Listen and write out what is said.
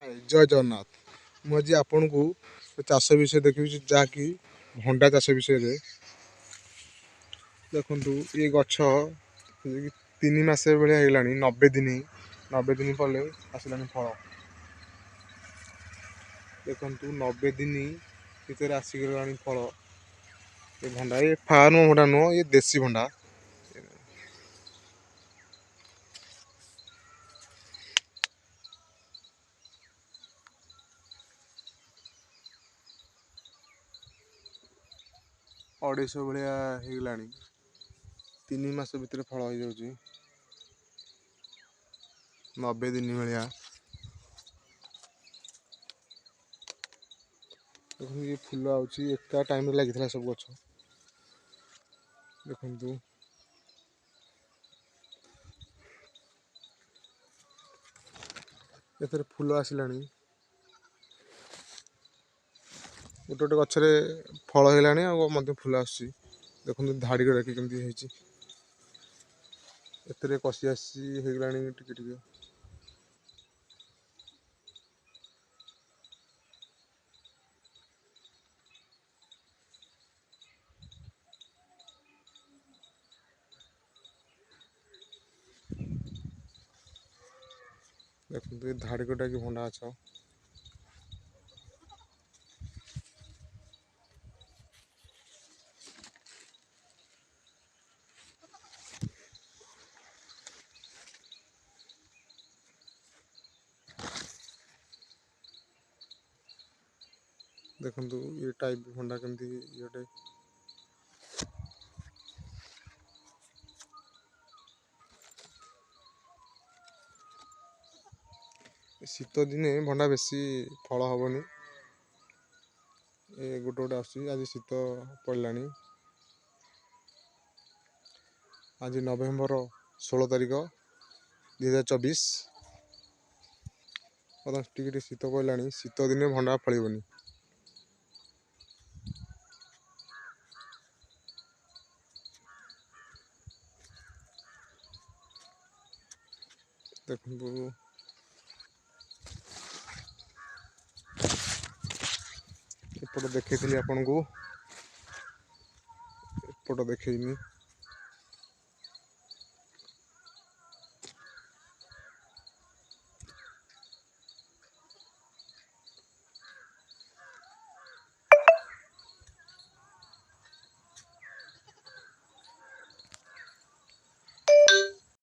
जय जगन्नाथ मुझे आपण को चाष विषय देखी जहाँकि भंडा चाष विषय देखु ये गछ 3 मास भाया होगा 90 दिन पड़े आसला फल देखु 90 दिन भितर आसिक फल ये भंडा ये फार्म भंडा नुह ये देसी भंडा अढ़ाई भाया होगा 3 मास भितर फल हो जाऊँगी 90 दिन भाया देखो ये फूल आउची एका टाइम लगी सब गछ देखु एथरे फूल आसला गोटे गोटे गचरे फल है फूल आस देखो धाड़ी गड़ा केमती एतरे कसी आसी टिके देखो धाड़ी गड़ा कि भंडा अच्छा देखु ये टाइप भंडा केमती ये शीत दिने भंडा बेसी फल हेनी ये गोटे गोटे आस शीत पड़ा आज नवेम्बर 16 तारीख 2024 टी शीत पड़ा शीत दिने भंडा फलबनी देखो एपट देखी आपन को एपट देखनी